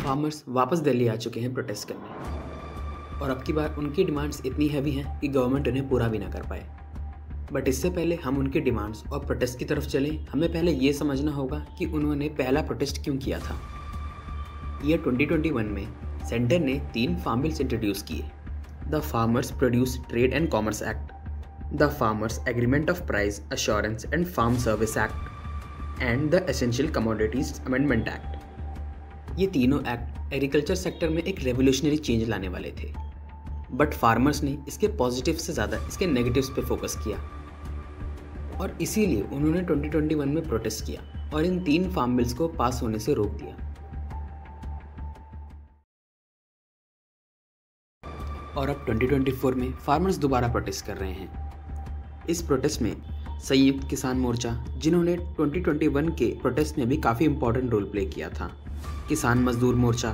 Farmers वापस दिल्ली आ चुके हैं प्रोटेस्ट करने और अब की बार उनकी डिमांड्स इतनी हैवी हैं कि गवर्नमेंट उन्हें पूरा भी ना कर पाए। बट इससे पहले हम उनकी डिमांड्स और प्रोटेस्ट की तरफ चलें, हमें पहले ये समझना होगा कि उन्होंने पहला प्रोटेस्ट क्यों किया था। ईयर 2021 में सेंटर ने 3 फार्म बिल्स इंट्रोड्यूस किए: the farmers produce trade and commerce act, the farmers agreement of price assurance and farm service act and the essential commodities amendment act. ये तीनों एक्ट एग्रीकल्चर सेक्टर में एक revolutionary change लाने वाले थे, but farmers ने इसके पॉजिटिव से ज़्यादा इसके नेगेटिव्स पे फोकस किया और इसीलिए उन्होंने 2021 में प्रोटेस्ट किया और इन 3 फार्म बिल्स को पास होने से रोक दिया। और अब 2024 में फार्मर्स दोबारा प्रोटेस्ट कर रहे हैं। इस प्रोटेस्ट में संयुक्त किसान मोर्चा, जिन्होंने 2021 के प्रोटेस्ट में भी काफ़ी इंपॉर्टेंट रोल प्ले किया था, किसान मजदूर मोर्चा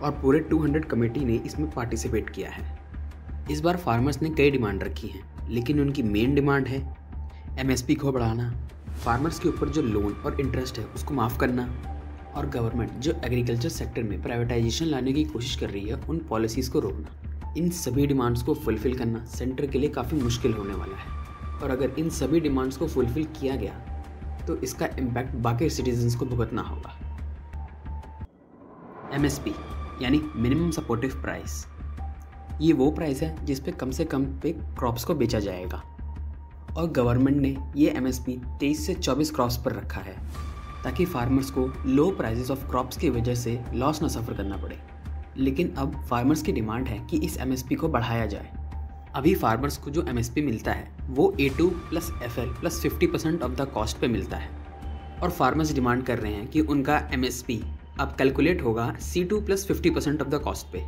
और पूरे 200 कमेटी ने इसमें पार्टिसिपेट किया है। इस बार फार्मर्स ने कई डिमांड रखी हैं, लेकिन उनकी मेन डिमांड है एमएसपी को बढ़ाना, फार्मर्स के ऊपर जो लोन और इंटरेस्ट है उसको माफ़ करना और गवर्नमेंट जो एग्रीकल्चर सेक्टर में प्राइवेटाइजेशन लाने की कोशिश कर रही है उन पॉलिसीज़ को रोकना। इन सभी डिमांड्स को फुलफ़िल करना सेंटर के लिए काफ़ी मुश्किल होने वाला है और अगर इन सभी डिमांड्स को फुलफ़िल किया गया तो इसका इम्पैक्ट बाकी सिटीजन्स को भुगतना होगा। एमएसपी यानी मिनिमम सपोर्टिव प्राइस, ये वो प्राइस है जिस पे कम से कम पे क्रॉप्स को बेचा जाएगा और गवर्नमेंट ने ये एमएसपी 23 से 24 क्रॉप्स पर रखा है ताकि फार्मर्स को लो प्राइसेस ऑफ क्रॉप्स की वजह से लॉस ना सफ़र करना पड़े। लेकिन अब फार्मर्स की डिमांड है कि इस एमएसपी को बढ़ाया जाए। अभी फार्मर्स को जो एमएसपी मिलता है वो A2 + FL + 50% of the cost पे मिलता है और फार्मर्स डिमांड कर रहे हैं कि उनका एमएसपी अब कैलकुलेट होगा C2 + 50% ऑफ द कॉस्ट पे,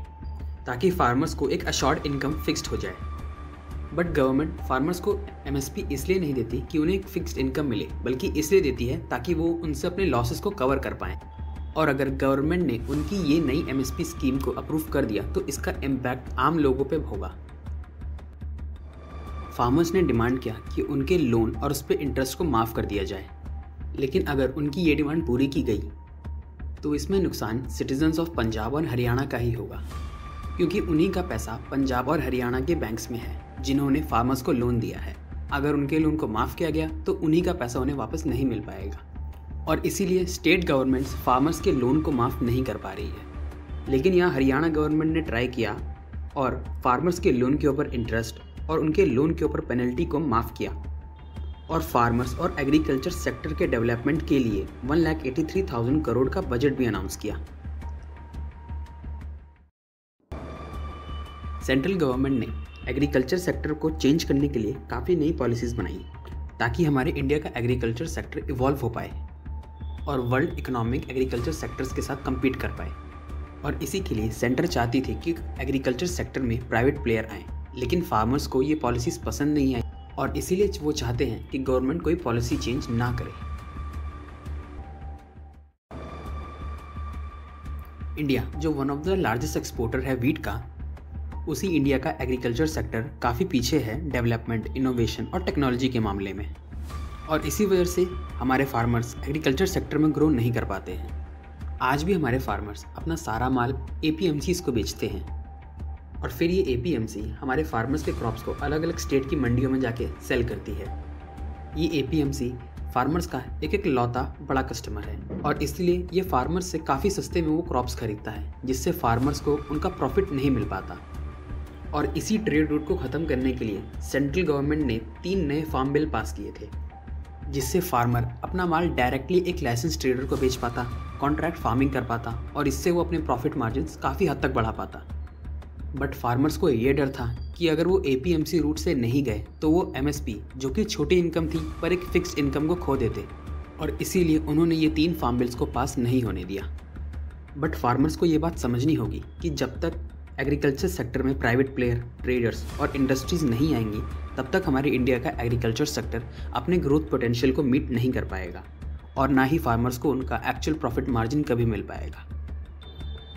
ताकि फार्मर्स को एक अश्योर्ड इनकम फिक्स्ड हो जाए। बट गवर्नमेंट फार्मर्स को एमएसपी इसलिए नहीं देती कि उन्हें एक फिक्स्ड इनकम मिले, बल्कि इसलिए देती है ताकि वो उनसे अपने लॉसेस को कवर कर पाएँ। और अगर गवर्नमेंट ने उनकी ये नई एमएसपी स्कीम को अप्रूव कर दिया तो इसका इम्पैक्ट आम लोगों पे होगा। फार्मर्स ने डिमांड किया कि उनके लोन और उस पर इंटरेस्ट को माफ़ कर दिया जाए, लेकिन अगर उनकी ये डिमांड पूरी की गई तो इसमें नुकसान सिटीजन्स ऑफ पंजाब और हरियाणा का ही होगा, क्योंकि उन्हीं का पैसा पंजाब और हरियाणा के बैंक्स में है जिन्होंने फार्मर्स को लोन दिया है। अगर उनके लोन को माफ़ किया गया तो उन्हीं का पैसा उन्हें वापस नहीं मिल पाएगा और इसीलिए स्टेट गवर्नमेंट्स फार्मर्स के लोन को माफ़ नहीं कर पा रही है। लेकिन यहाँ हरियाणा गवर्नमेंट ने ट्राई किया और फार्मर्स के लोन के ऊपर इंटरेस्ट और उनके लोन के ऊपर पेनल्टी को माफ़ किया और फार्मर्स और एग्रीकल्चर सेक्टर के डेवलपमेंट के लिए 1,83,000 करोड़ का बजट भी अनाउंस किया। सेंट्रल गवर्नमेंट ने एग्रीकल्चर सेक्टर को चेंज करने के लिए काफ़ी नई पॉलिसीज़ बनाई ताकि हमारे इंडिया का एग्रीकल्चर सेक्टर इवॉल्व हो पाए और वर्ल्ड इकोनॉमिक एग्रीकल्चर सेक्टर्स के साथ कम्पीट कर पाए। और इसी के लिए सेंटर चाहती थी कि एग्रीकल्चर सेक्टर में प्राइवेट प्लेयर आएँ, लेकिन फार्मर्स को ये पॉलिसीज़ पसंद नहीं आई और इसीलिए वो चाहते हैं कि गवर्नमेंट कोई पॉलिसी चेंज ना करे। इंडिया जो one of the largest exporter है वीट का, उसी इंडिया का एग्रीकल्चर सेक्टर काफ़ी पीछे है डेवलपमेंट, इनोवेशन और टेक्नोलॉजी के मामले में और इसी वजह से हमारे फार्मर्स एग्रीकल्चर सेक्टर में ग्रो नहीं कर पाते हैं। आज भी हमारे फार्मर्स अपना सारा माल APMCs को बेचते हैं और फिर ये APMC हमारे फार्मर्स के क्रॉप्स को अलग अलग स्टेट की मंडियों में जाके सेल करती है। ये APMC फार्मर्स का एक लौता बड़ा कस्टमर है और इसलिए ये फार्मर्स से काफ़ी सस्ते में वो क्रॉप्स खरीदता है, जिससे फार्मर्स को उनका प्रॉफिट नहीं मिल पाता। और इसी ट्रेड रूट को ख़त्म करने के लिए सेंट्रल गवर्नमेंट ने 3 नए फार्म बिल पास किए थे, जिससे फार्मर अपना माल डायरेक्टली एक लाइसेंस ट्रेडर को बेच पाता, कॉन्ट्रैक्ट फार्मिंग कर पाता और इससे वो अपने प्रॉफिट मार्जिन्स काफ़ी हद तक बढ़ा पाता। बट फार्मर्स को ये डर था कि अगर वो APMC रूट से नहीं गए तो वो MSP, जो कि छोटी इनकम थी, पर एक फिक्स्ड इनकम को खो देते और इसीलिए उन्होंने ये 3 फार्म बिल्स को पास नहीं होने दिया। बट फार्मर्स को ये बात समझनी होगी कि जब तक एग्रीकल्चर सेक्टर में प्राइवेट प्लेयर, ट्रेडर्स और इंडस्ट्रीज़ नहीं आएंगी तब तक हमारे इंडिया का एग्रीकल्चर सेक्टर अपने ग्रोथ पोटेंशियल को मीट नहीं कर पाएगा और ना ही फार्मर्स को उनका एक्चुअल प्रॉफिट मार्जिन कभी मिल पाएगा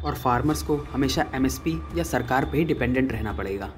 और फार्मर्स को हमेशा MSP या सरकार पे ही डिपेंडेंट रहना पड़ेगा।